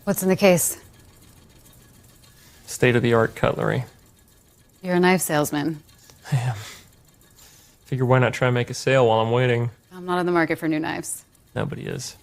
What's in the case? State-of-the-art cutlery. You're a knife salesman. I am. Figure why not try and make a sale while I'm waiting? I'm not in the market for new knives. Nobody is.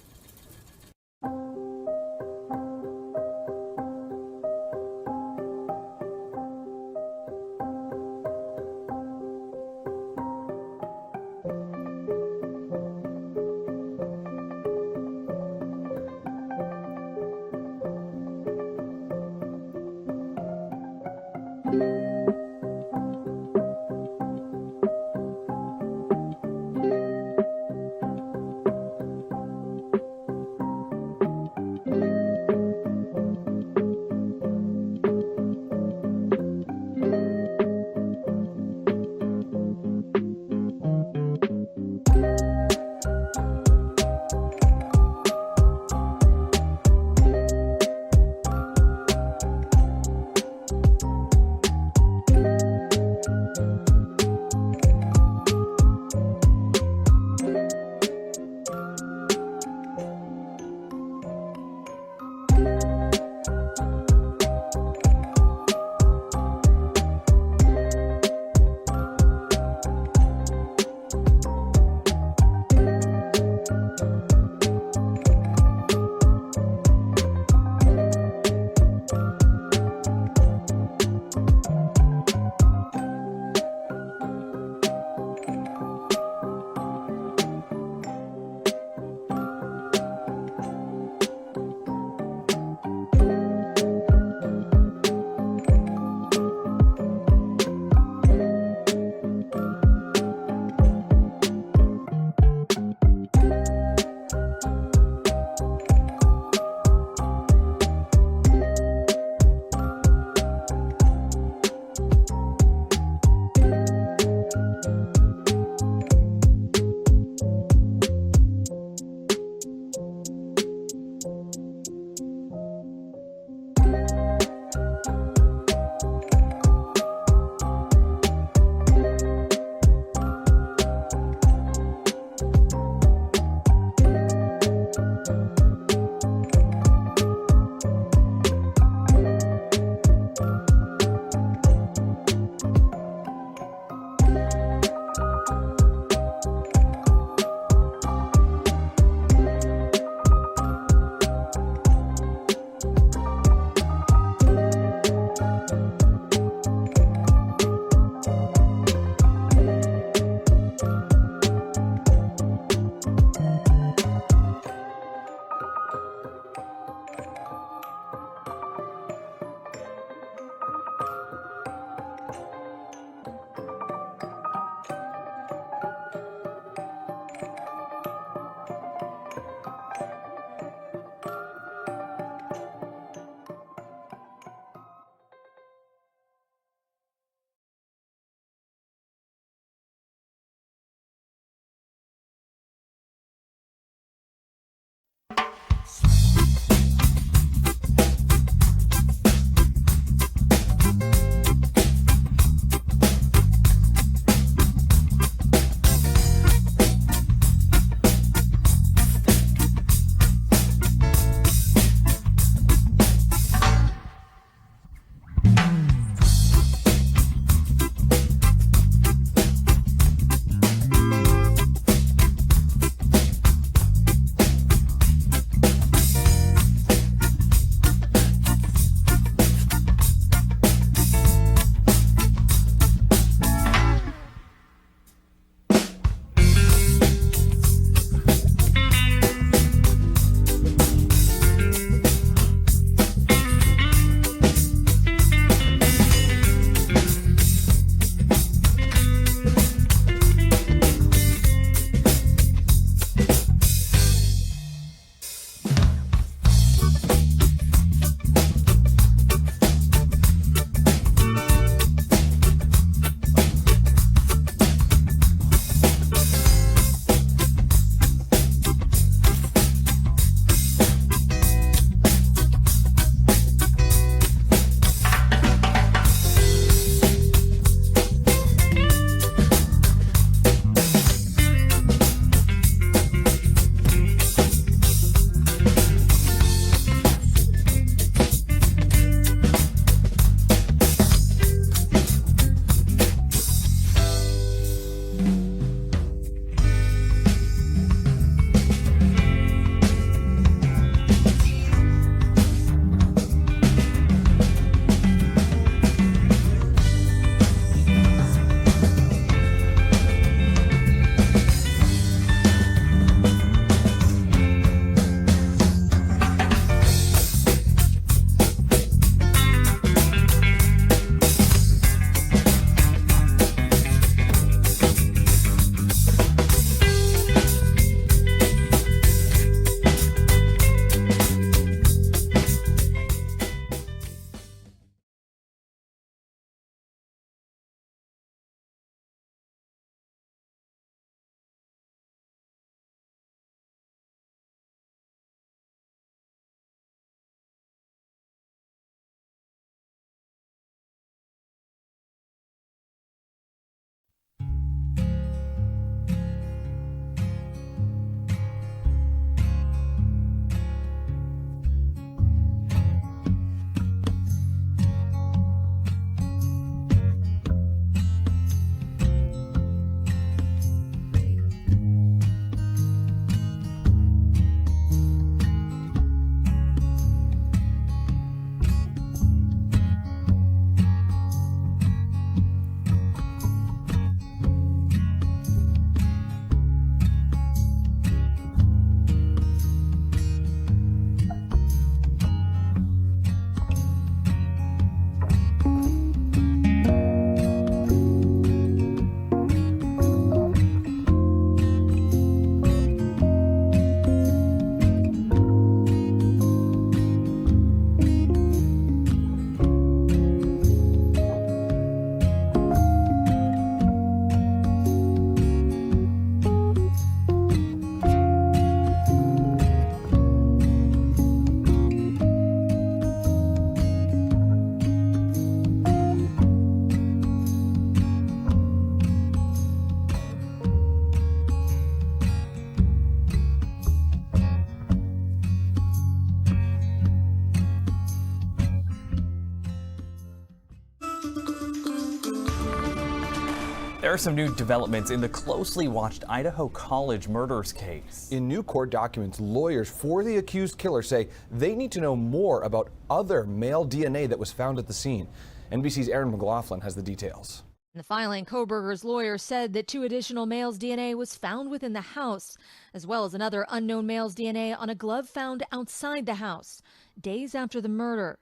There are some new developments in the closely watched Idaho College murders case. In new court documents, lawyers for the accused killer say they need to know more about other male DNA that was found at the scene. NBC's Aaron McLaughlin has the details. In the filing, Kohberger's lawyer said that 2 additional males' DNA was found within the house, as well as another unknown male's DNA on a glove found outside the house, days after the murder.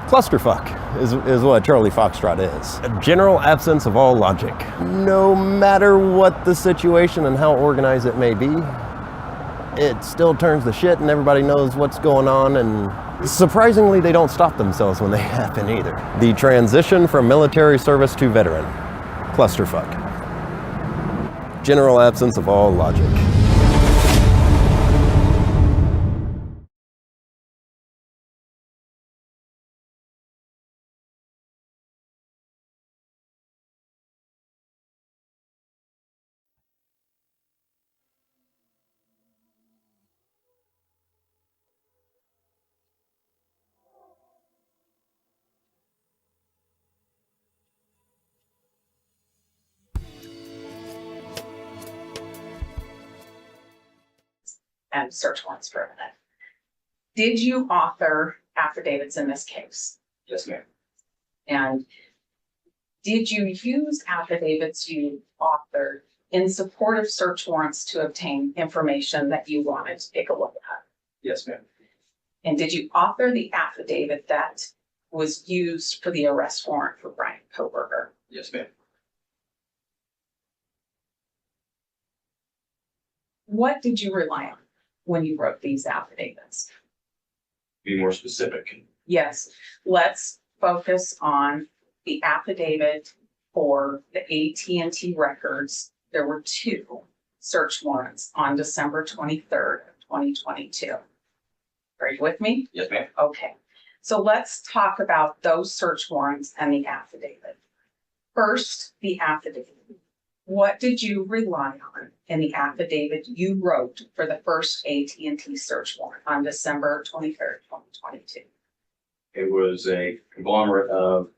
Clusterfuck is what Charlie Foxtrot is. A general absence of all logic. No matter what the situation and how organized it may be, it still turns the shit and everybody knows what's going on, and surprisingly they don't stop themselves when they happen either. The transition from military service to veteran. Clusterfuck. General absence of all logic. And search warrants for a minute. Did you author affidavits in this case? Yes, ma'am. And did you use affidavits you authored in support of search warrants to obtain information that you wanted to take a look at? Yes, ma'am. And did you author the affidavit that was used for the arrest warrant for Brian Kohberger? Yes, ma'am. What did you rely on when you wrote these affidavits? Be more specific. Yes, let's focus on the affidavit for the AT&T records. There were 2 search warrants on December 23rd, 2022. Are you with me? Yes, ma'am. Okay, so let's talk about those search warrants and the affidavit. First, the affidavit. What did you rely on in the affidavit you wrote for the first AT&T search warrant on December 23rd, 2022? It was a conglomerate of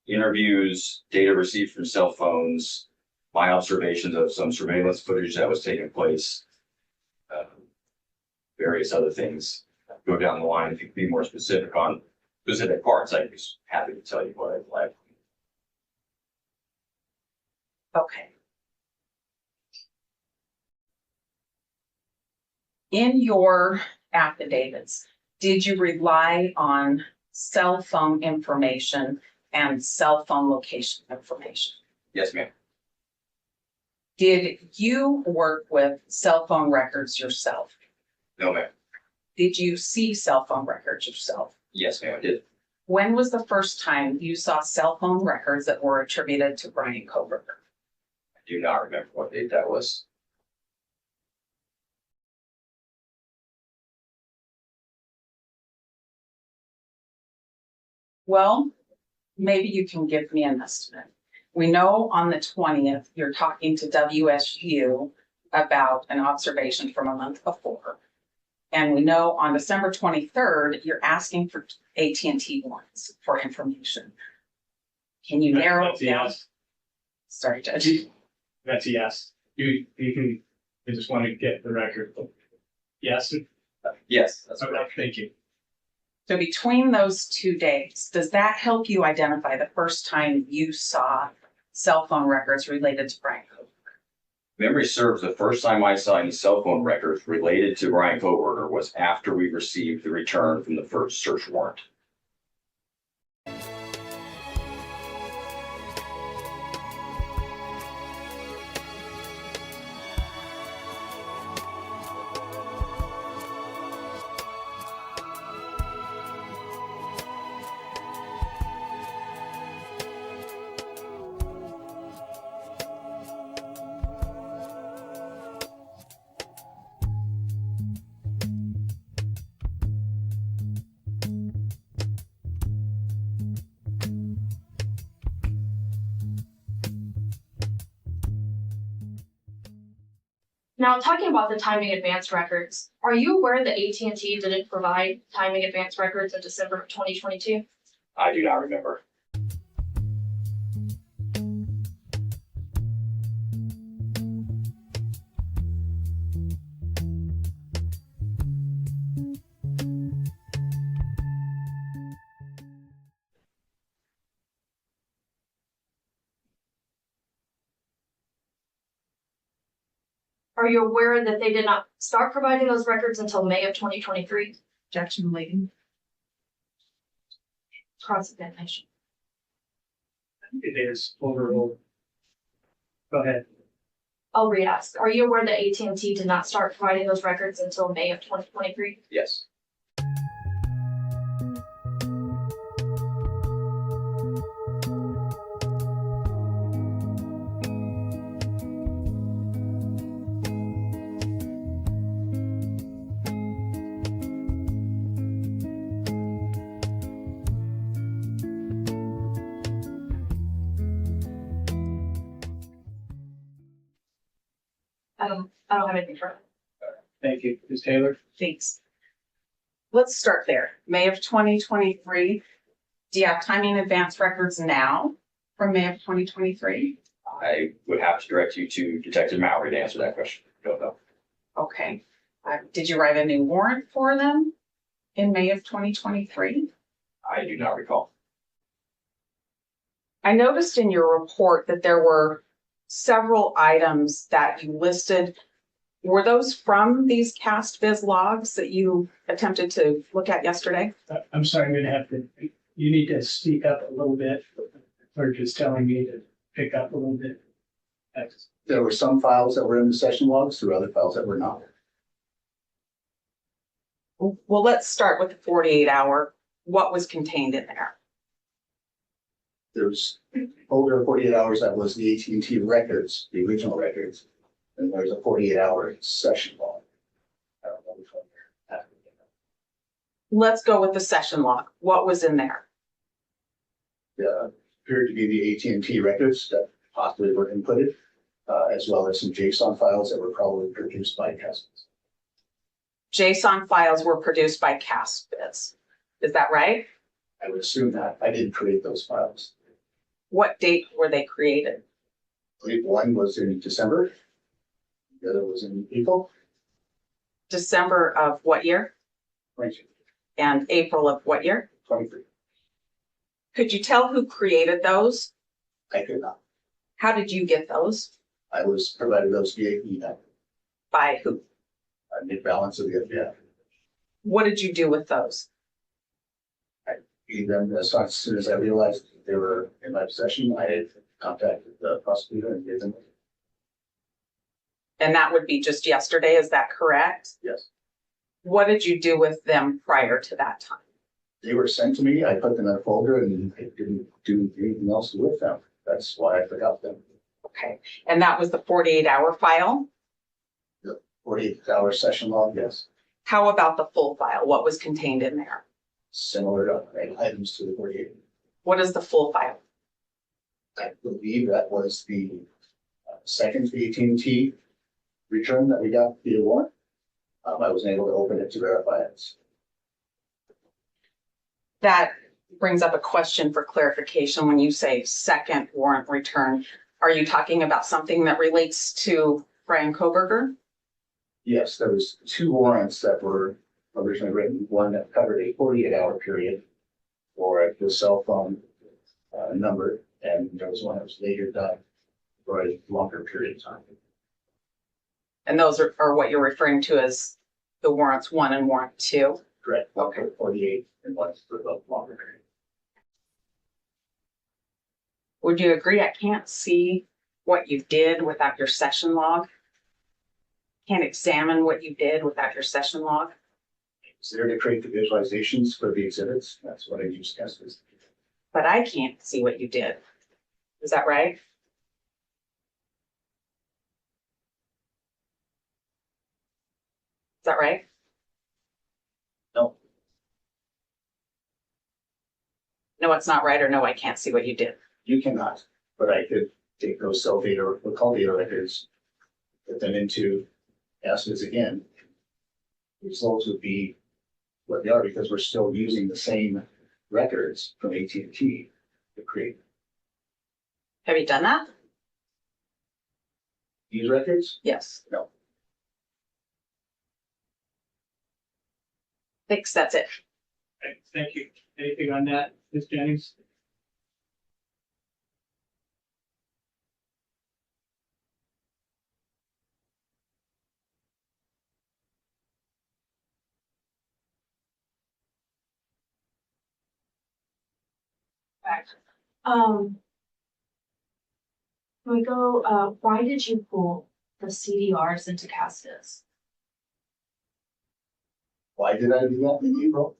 interviews, data received from cell phones, my observations of some surveillance footage that was taking place, various other things. Go down the line. If you could be more specific on specific parts, I'd be happy to tell you what I'd like. Okay. In your affidavits, did you rely on cell phone information and cell phone location information? Yes, ma'am. Did you work with cell phone records yourself? No, ma'am. Did you see cell phone records yourself? Yes, ma'am, I did. When was the first time you saw cell phone records that were attributed to Brian Kohberger? I do not remember what date that was. Well, maybe you can give me an estimate. We know on the 20th, you're talking to WSU about an observation from a month before. And we know on December 23rd, you're asking for AT&T warrants for information. Can you narrow That's it a down? yes. Sorry, Judge. That's a yes. You can, I just want to get the record. Yes, Yes, that's okay, correct. thank you. So between those 2 days, does that help you identify the first time you saw cell phone records related to Brian Kohberger? Memory serves, the first time I saw any cell phone records related to Brian Kohberger was after we received the return from the first search warrant. Now, talking about the timing advance records, are you aware that AT&T didn't provide timing advance records in December of 2022? I do not remember. Are you aware that they did not start providing those records until May of 2023? Objection, lady. Cross-examination. It is overruled. Go ahead. I'll re-ask. Are you aware that AT&T did not start providing those records until May of 2023? Yes. I don't have anything further. Thank you. Ms. Taylor? Thanks. Let's start there. May of 2023. Do you have timing advance records now from May of 2023? I would have to direct you to Detective Mallory to answer that question. Don't know. Okay. Did you write a new warrant for them in May of 2023? I do not recall. I noticed in your report that there were several items that you listed. Were those from these cast viz logs that you attempted to look at yesterday? I'm sorry, I'm gonna have to, you need to speak up a little bit. Or just telling me to pick up a little bit. Thanks. There were some files that were in the session logs, there were other files that were not. Well, let's start with the 48-hour. What was contained in there? There's older 48 hours that was the AT&T records, the original records. And there's a 48-hour session log. I don't know which one you're asking about. Let's go with the session log. What was in there? Appeared to be the AT&T records that possibly were inputted, as well as some JSON files that were probably produced by customers. JSON files were produced by cast viz. Is that right? I would assume that I didn't create those files. What date were they created? I believe one was in December. The other was in April. December of what year? 22, And April of what year? 23. Could you tell who created those? I could not. How did you get those? I was provided those via email. By who? mid-balance of the FBI. What did you do with those? Gave them as soon as I realized they were in my possession, I had contacted the prosecutor and gave them. And that would be just yesterday, is that correct? Yes. What did you do with them prior to that time? They were sent to me. I put them in a folder and I didn't do anything else with them. That's why I forgot them. Okay, and that was the 48-hour file? The 48-hour session log, yes. How about the full file? What was contained in there? Similar items to the 48. What is the full file? I believe that was the second AT&T return that we got via warrant. I wasn't able to open it to verify it. That brings up a question for clarification. When you say second warrant return, are you talking about something that relates to Brian Kohberger? Yes, there was 2 warrants that were originally written. One that covered a 48-hour period for the cell phone number, and there was one that was later done for a longer period of time. And those are what you're referring to as the warrants 1 and warrant 2? Correct. One for 48 and one for the longer period. Would you agree I can't see what you did without your session log? Can't examine what you did without your session log? Is there to create the visualizations for the exhibits? That's what I used as this. But I can't see what you did. Is that right? Is that right? No. No, it's not right, or no, I can't see what you did. You cannot, but I could take those cell data or call data records, put them into assets again. The results would be what they are because we're still using the same records from AT&T to create Have you done that? these records. Yes. No. Thanks, that's it. Okay, thank you. Anything on that, Ms. Jennings? Can we go, why did you pull the CDRs into Castas? Why did I do that in April?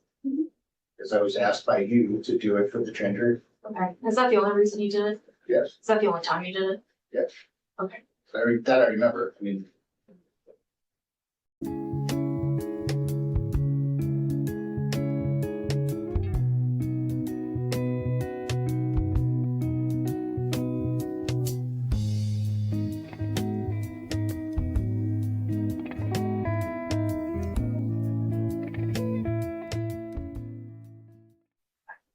Because I was asked by you to do it for the treasurer. Okay, is that the only reason you did it? Yes. Is that the only time you did it? Yes. Okay. That I remember. I mean,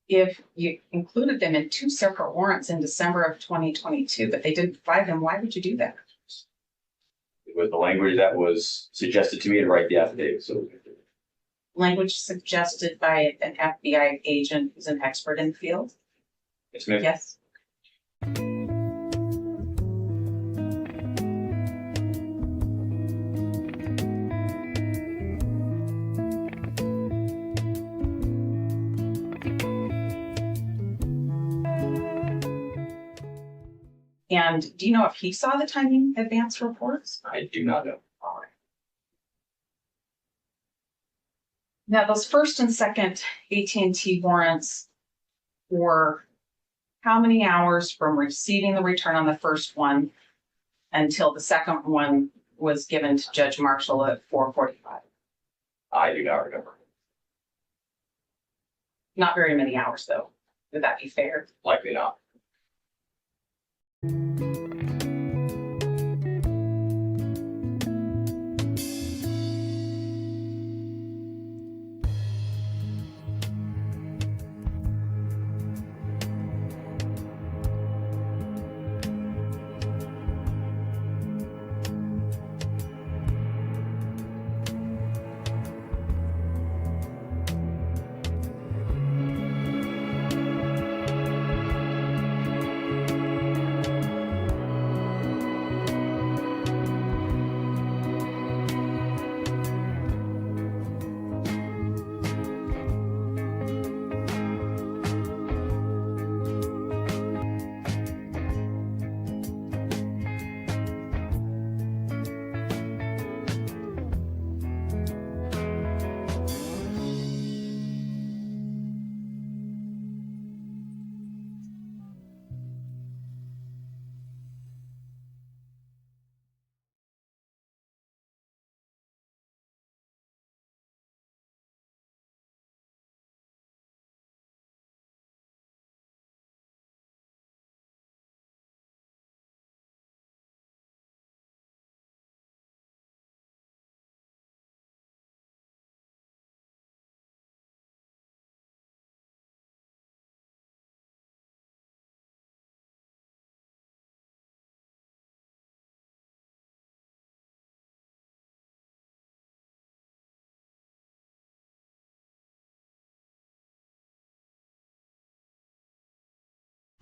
If you included them in 2 separate warrants in December of 2022, but they didn't provide them, why would you do that? It was the language that was suggested to me to write the affidavit, so. Language suggested by an FBI agent who's an expert in the field? Yes, ma'am. Yes. And do you know if he saw the timing advance reports? I do not know. All right. Now, those first and second AT&T warrants were how many hours from receiving the return on the first one until the second one was given to Judge Marshall at 4:45? I do not remember. Not very many hours, though. Would that be fair? Likely not.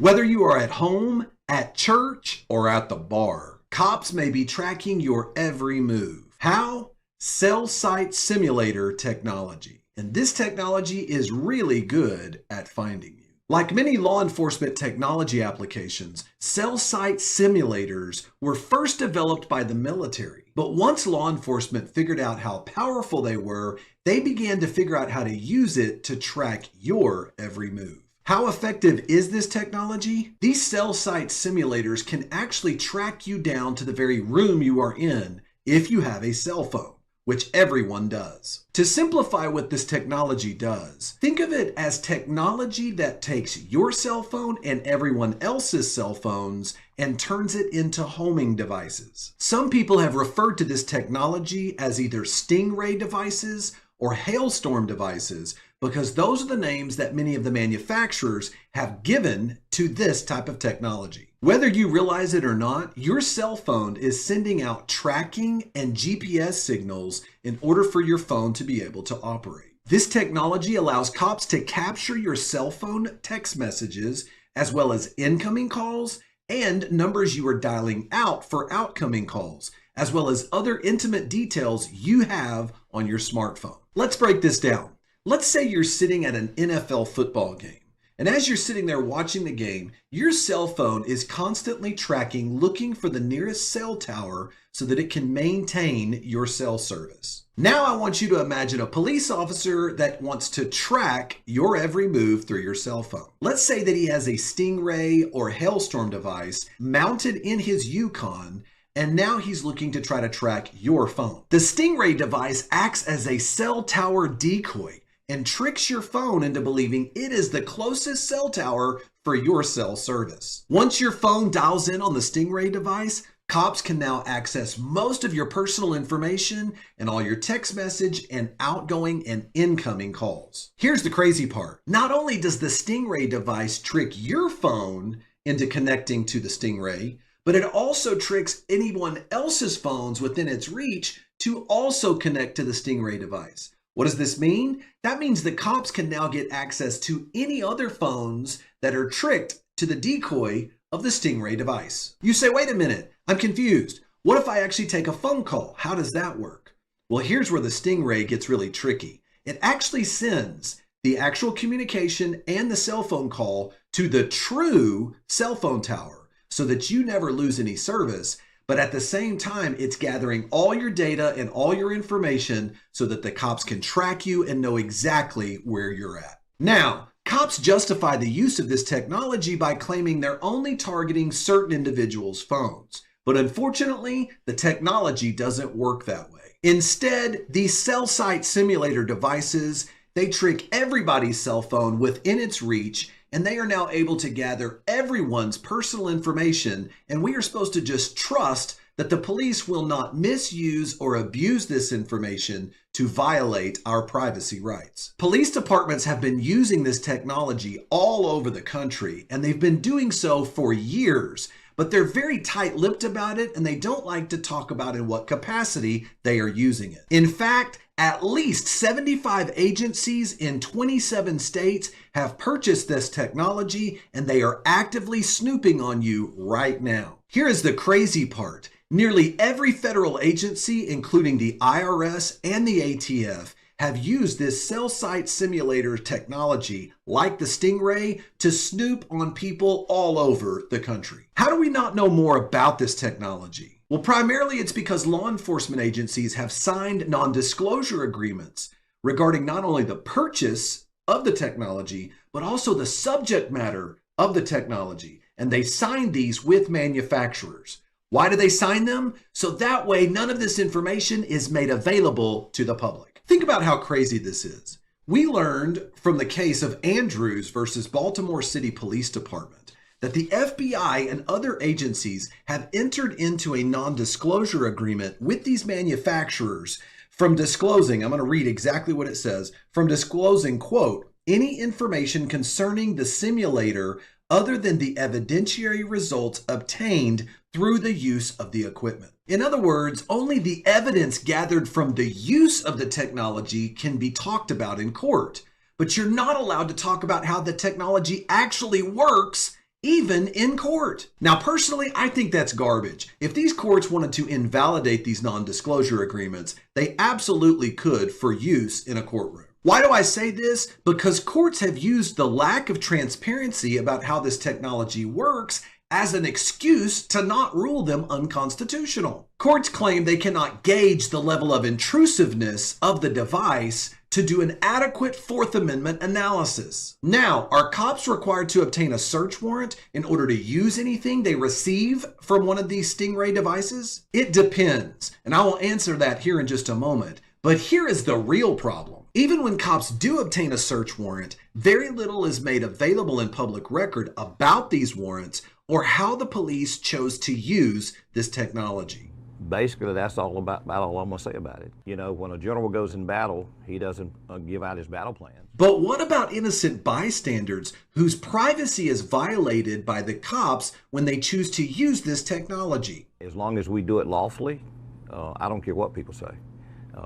Whether you are at home, at church, or at the bar, cops may be tracking your every move. How? Cell site simulator technology. And this technology is really good at finding you. Like many law enforcement technology applications, cell site simulators were first developed by the military. But once law enforcement figured out how powerful they were, they began to figure out how to use it to track your every move. How effective is this technology? These cell site simulators can actually track you down to the very room you are in if you have a cell phone, which everyone does. To simplify what this technology does, think of it as technology that takes your cell phone and everyone else's cell phones and turns it into homing devices. Some people have referred to this technology as either stingray devices or hailstorm devices because those are the names that many of the manufacturers have given to this type of technology. Whether you realize it or not, your cell phone is sending out tracking and GPS signals in order for your phone to be able to operate. This technology allows cops to capture your cell phone text messages as well as incoming calls and numbers you are dialing out for outgoing calls, as well as other intimate details you have on your smartphone. Let's break this down. Let's say you're sitting at an NFL football game. And as you're sitting there watching the game, your cell phone is constantly tracking, looking for the nearest cell tower so that it can maintain your cell service. Now I want you to imagine a police officer that wants to track your every move through your cell phone. Let's say that he has a Stingray or Hailstorm device mounted in his Yukon, and now he's looking to try to track your phone. The Stingray device acts as a cell tower decoy and tricks your phone into believing it is the closest cell tower for your cell service. Once your phone dials in on the Stingray device, cops can now access most of your personal information and all your text message and outgoing and incoming calls. Here's the crazy part. Not only does the Stingray device trick your phone into connecting to the Stingray, but it also tricks anyone else's phones within its reach to also connect to the Stingray device. What does this mean? That means the cops can now get access to any other phones that are tricked to the decoy of the Stingray device. You say, wait a minute, I'm confused. What if I actually take a phone call? How does that work? Well, here's where the Stingray gets really tricky. It actually sends the actual communication and the cell phone call to the true cell phone tower so that you never lose any service. But at the same time, it's gathering all your data and all your information so that the cops can track you and know exactly where you're at. Now, cops justify the use of this technology by claiming they're only targeting certain individuals' phones. But unfortunately, the technology doesn't work that way. Instead, these cell site simulator devices, they trick everybody's cell phone within its reach, and they are now able to gather everyone's personal information, and we are supposed to just trust that the police will not misuse or abuse this information to violate our privacy rights. Police departments have been using this technology all over the country, and they've been doing so for years, but they're very tight-lipped about it, and they don't like to talk about in what capacity they are using it. In fact, at least 75 agencies in 27 states have purchased this technology, and they are actively snooping on you right now. Here is the crazy part. Nearly every federal agency, including the IRS and the ATF, have used this cell site simulator technology, like the Stingray, to snoop on people all over the country. How do we not know more about this technology? Well, primarily it's because law enforcement agencies have signed non-disclosure agreements regarding not only the purchase of the technology, but also the subject matter of the technology. And they signed these with manufacturers. Why do they sign them? So that way none of this information is made available to the public. Think about how crazy this is. We learned from the case of Andrews versus Baltimore City Police Department that the FBI and other agencies have entered into a non-disclosure agreement with these manufacturers from disclosing, I'm going to read exactly what it says, from disclosing, quote, any information concerning the simulator other than the evidentiary results obtained through the use of the equipment. In other words, only the evidence gathered from the use of the technology can be talked about in court, but you're not allowed to talk about how the technology actually works even in court. Now, personally, I think that's garbage. If these courts wanted to invalidate these non-disclosure agreements, they absolutely could for use in a courtroom. Why do I say this? Because courts have used the lack of transparency about how this technology works as an excuse to not rule them unconstitutional. Courts claim they cannot gauge the level of intrusiveness of the device to do an adequate Fourth Amendment analysis. Now, are cops required to obtain a search warrant in order to use anything they receive from one of these Stingray devices? It depends, and I will answer that here in just a moment. But here is the real problem. Even when cops do obtain a search warrant, very little is made available in public record about these warrants or how the police chose to use this technology. Basically, that's all all I'm gonna say about it. You know, when a general goes in battle, he doesn't give out his battle plan. But what about innocent bystanders whose privacy is violated by the cops when they choose to use this technology? As long as we do it lawfully, I don't care what people say.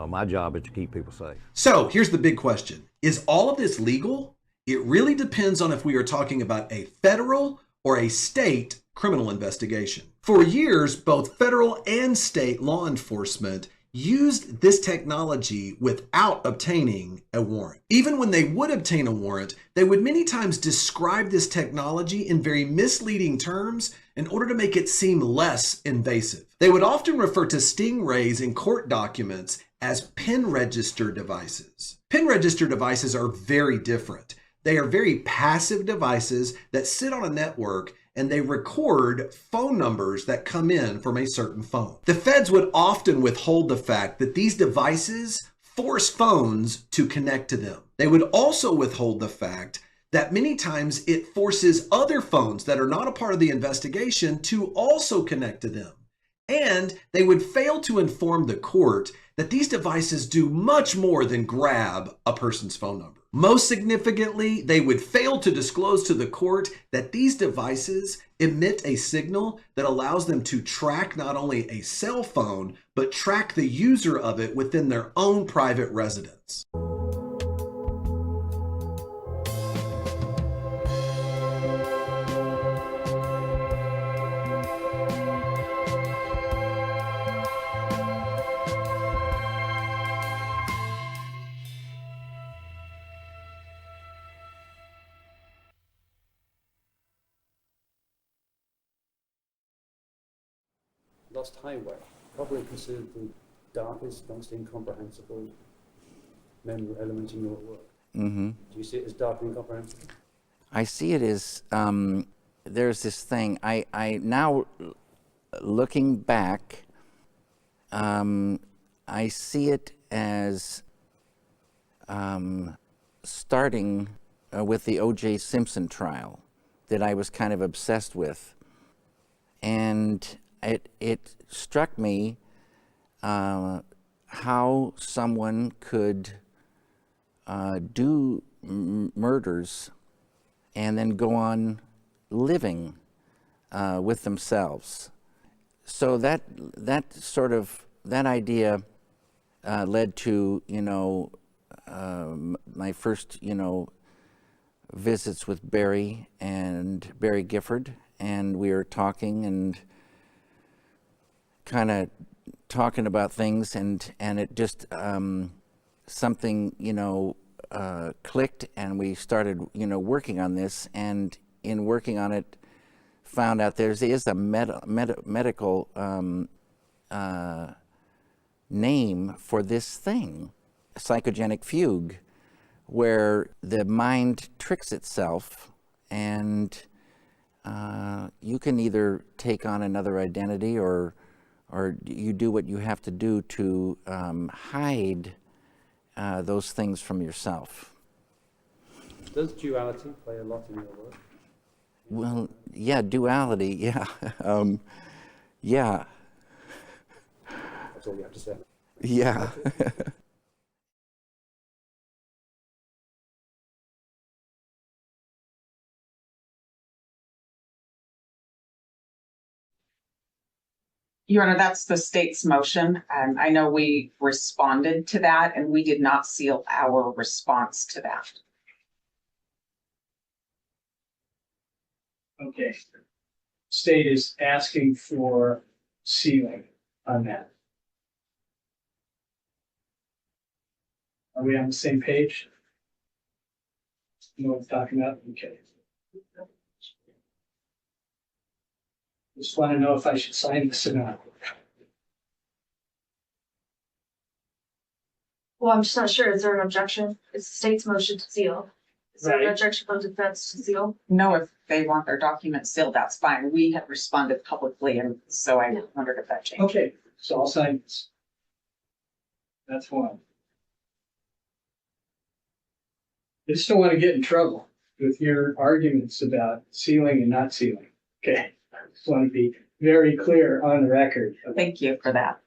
My job is to keep people safe. So here's the big question. Is all of this legal? It really depends on if we are talking about a federal or a state criminal investigation. For years, both federal and state law enforcement used this technology without obtaining a warrant. Even when they would obtain a warrant, they would many times describe this technology in very misleading terms in order to make it seem less invasive. They would often refer to stingrays in court documents as pen register devices. Pen register devices are very different. They are very passive devices that sit on a network and they record phone numbers that come in from a certain phone. The feds would often withhold the fact that these devices force phones to connect to them. They would also withhold the fact that many times it forces other phones that are not a part of the investigation to also connect to them. And they would fail to inform the court that these devices do much more than grab a person's phone number. Most significantly, they would fail to disclose to the court that these devices emit a signal that allows them to track not only a cell phone, but track the user of it within their own private residence. Lost Highway, probably considered the darkest, most incomprehensible memory element in your work. Mm-hmm. Do you see it as dark and incomprehensible? I see it as, there's this thing, I now, looking back, I see it as starting with the O.J. Simpson trial that I was kind of obsessed with. And it struck me how someone could do murders and then go on living with themselves. So that idea led to, my first, visits with Barry Gifford, and we were talking and kind of talking about things, and it just something clicked, and we started working on this, and in working on it found out there is a medical name for this thing, psychogenic fugue, where the mind tricks itself, and you can either take on another identity or you do what you have to do to hide those things from yourself. Does duality play a lot in your work? Well, yeah, duality, yeah. Yeah. That's all you have to say. Yeah. Your Honor, that's the state's motion. I know we responded to that, and we did not seal our response to that. Okay. State is asking for sealing on that. Are we on the same page? You know what I'm talking about? Okay. Just want to know if I should sign this or not. Well, I'm just not sure. Is there an objection? It's the state's motion to seal. Is there an Right. objection from defense to seal? No, if they want their documents sealed, that's fine. We had responded publicly, and so I wondered if that changed. Okay, so I'll sign this. That's one. I just don't want to get in trouble with your arguments about sealing and not sealing. Okay, I just want to be very clear on the record. Thank you for that.